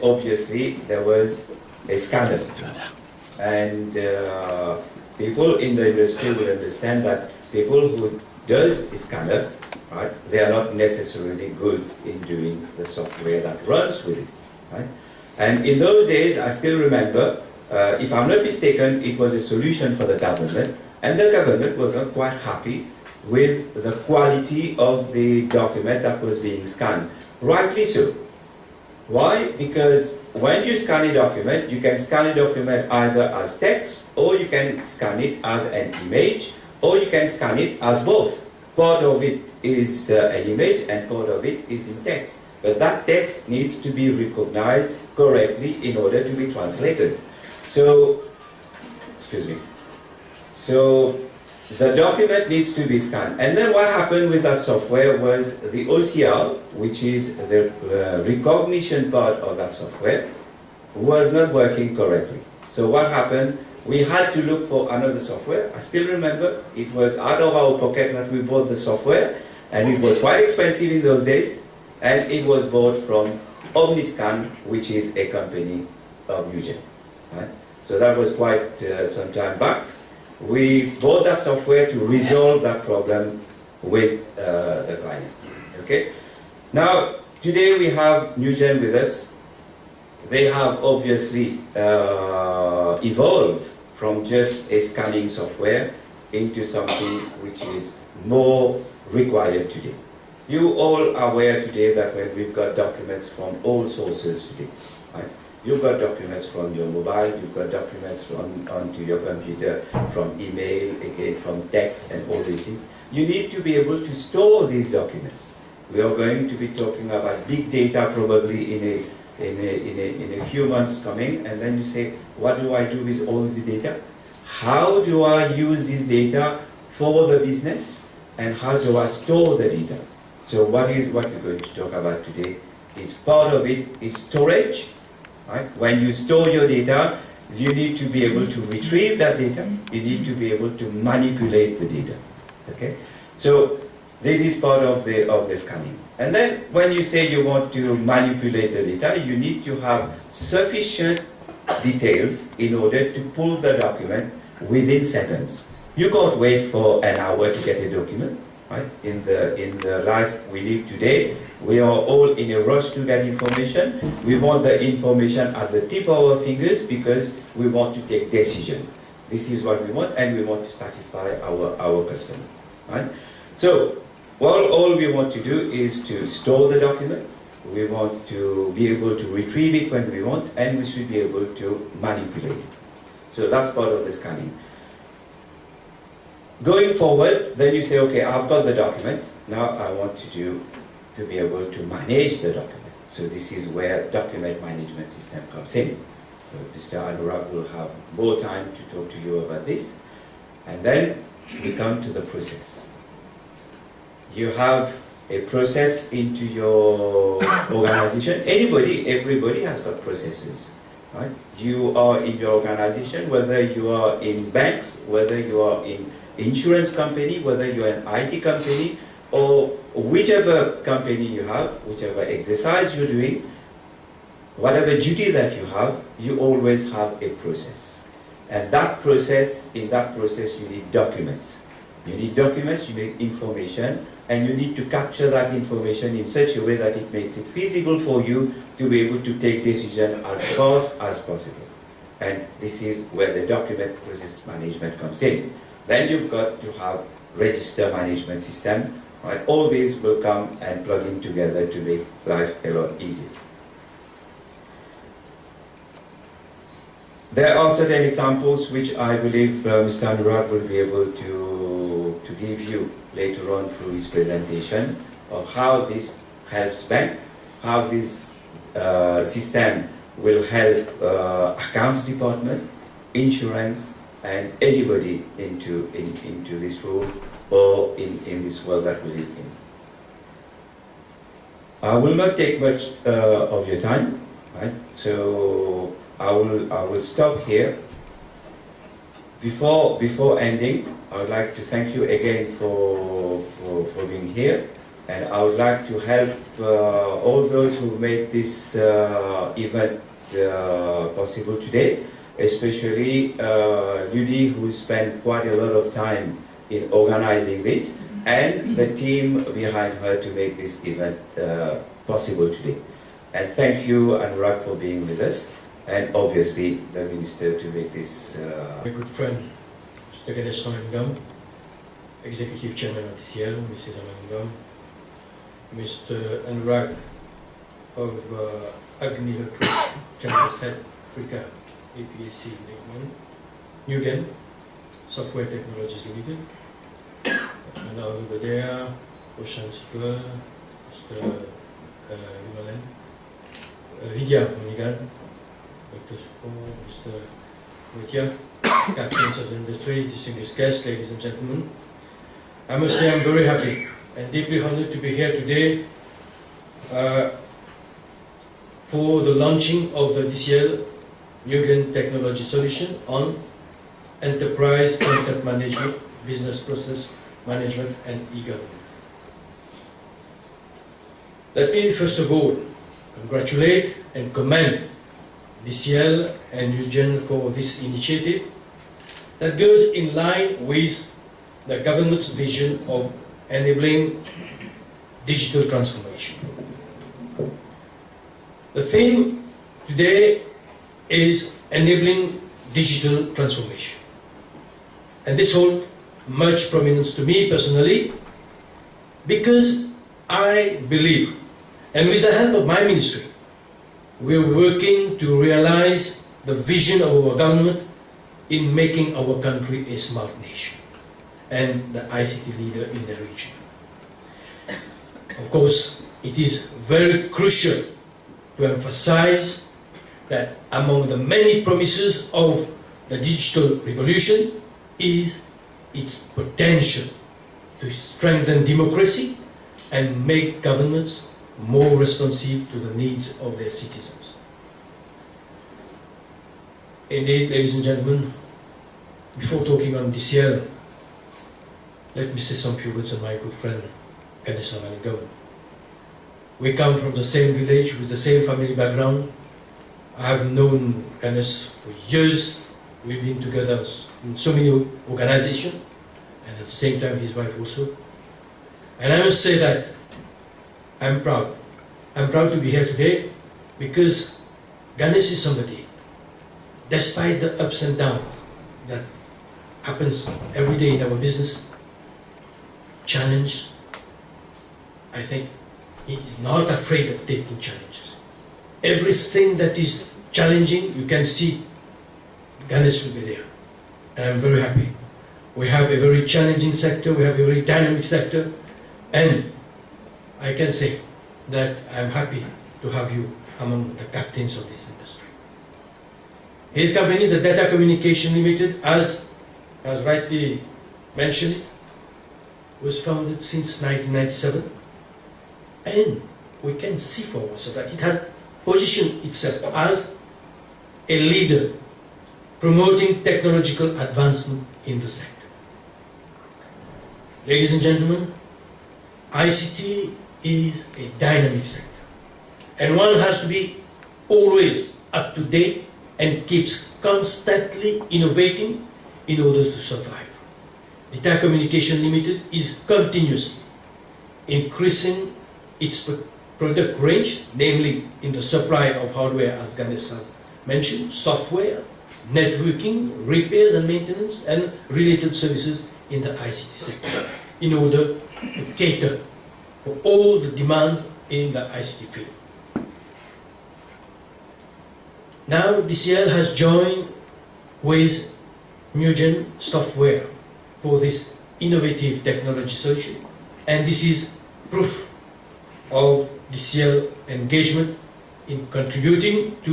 obviously there was a scandal, and people in the industry will understand that people who does a scanner, right, they are not necessarily good in doing the software that runs with it, right? And in those days, I still remember, if I'm not mistaken, it was a solution for the government, and the government was not quite happy with the quality of the document that was being scanned. Rightly so. Why? Because when you scan a document, you can scan a document either as text, or you can scan it as an image, or you can scan it as both. Part of it is an image and part of it is in text. But that text needs to be recognized correctly in order to be translated. So, excuse me. So, the document needs to be scanned. And then what happened with that software was the OCR, which is the recognition part of that software, was not working correctly. So what happened? We had to look for another software. I still remember it was out of our pocket that we bought the software, and it was quite expensive in those days, and it was bought from Omniscan, which is a company of Nugent. Right? So that was quite some time back. We bought that software to resolve that problem with the client. Okay. Now, today we have Nugent with us. They have obviously evolved from just a scanning software into something which is more required today. You all are aware today that when we've got documents from all sources today, right? You've got documents from your mobile, you've got documents onto your computer, from email, again from text and all these things. You need to be able to store these documents. We are going to be talking about big data probably in a few months coming, and then you say, what do I do with all this data? How do I use this data for the business, and how do I store the data? So what we're going to talk about today is part of it is storage. Right? When you store your data, you need to be able to retrieve that data. You need to be able to manipulate the data. Okay? So this is part of the scanning. And then when you say you want to manipulate the data, you need to have sufficient details in order to pull the document within seconds. You can't wait for an hour to get a document. Right? In the life we live today, we are all in a rush to get information. We want the information at the tip of our fingers because we want to take decision. This is what we want, and we want to satisfy our customer. Right? So, all we want to do is to store the document. We want to be able to retrieve it when we want, and we should be able to manipulate it. So that's part of the scanning. Going forward, then you say, okay, I've got the documents. Now I want to be able to manage the document. So this is where document management system comes in. So Mr. Anurag will have more time to talk to you about this. And then we come to the process. You have a process into your organization. Everybody has got processes. Right? You are in your organization, whether you are in banks, whether you are in insurance company, whether you're an IT company, or whichever company you have, whichever exercise you're doing, whatever duty that you have, you always have a process. And that process, in that process, you need documents. You need documents, you need information, and you need to capture that information in such a way that it makes it feasible for you to be able to take decision as fast as possible. And this is where the document process management comes in. Then you've got to have register management system. Right? All these will come and plug in together to make life a lot easier. There are certain examples which I believe Mr. Anurag will be able to give you later on through his presentation of how this helps bank, how this system will help accounts department, insurance, and anybody into this role or in this world that we live in. I will not take much of your time, right? So I will stop here. Before ending, I would like to thank you again for being here. And I would like to help all those who made this event possible today, especially Ludi, who spent quite a lot of time in organizing this, and the team behind her to make this event possible today. And thank you, Anurag, for being with us, and obviously the Minister to make this. My good friend, Mr. Ganesh Ramangam, Executive Chairman of DCL, Mrs. Ramangam, Mr. Anurag of Agni Electric, Channels Head, Africa, APAC, Nugen, Software Technologies Limited, and over there, Ocean Sequel, Mr. Himalayan, Vidya Manigan, Dr. Supo, Mr. Vidya, Captains of the Industry, distinguished guests, ladies and gentlemen. I must say I'm very happy and deeply honored to be here today for the launching of the DCL Nugen Technology Solution on Enterprise Content Management, Business Process Management and e-government. Let me first of all congratulate and commend DCL and Nugen for this initiative that goes in line with the government's vision of enabling digital transformation. The theme today is enabling digital transformation. And this holds much prominence to me personally because I believe, and with the help of my ministry, we are working to realize the vision of our government in making our country a smart nation and the ICT leader in the region. Of course, it is very crucial to emphasize that among the many promises of the digital revolution is its potential to strengthen democracy and make governments more responsive to the needs of their citizens. Indeed, ladies and gentlemen, before talking on DCL, let me say some few words on my good friend, Ganesh Ramangam. We come from the same village with the same family background. I have known Ganesh for years. We've been together in so many organizations, and at the same time his wife also. And I must say that I'm proud. I'm proud to be here today because Ganesh is somebody, despite the ups and downs that happens every day in our business, challenge, I think he is not afraid of taking challenges. Everything that is challenging, you can see Ganesh will be there. And I'm very happy. We have a very challenging sector, we have a very dynamic sector, and I can say that I'm happy to have you among the captains of this industry. His company, the Data Communication Limited, as rightly mentioned, was founded since 1997, and we can see for ourselves that it has positioned itself as a leader promoting technological advancement in the sector. Ladies and gentlemen, ICT is a dynamic sector, and one has to be always up to date and keeps constantly innovating in order to survive. Data Communication Limited is continuously increasing its product range, namely in the supply of hardware, as Ganesh has mentioned, software, networking, repairs and maintenance, and related services in the ICT sector, in order to cater for all the demands in the ICT field. Now DCL has joined with Nugen Software for this innovative technology solution, and this is proof of DCL engagement in contributing to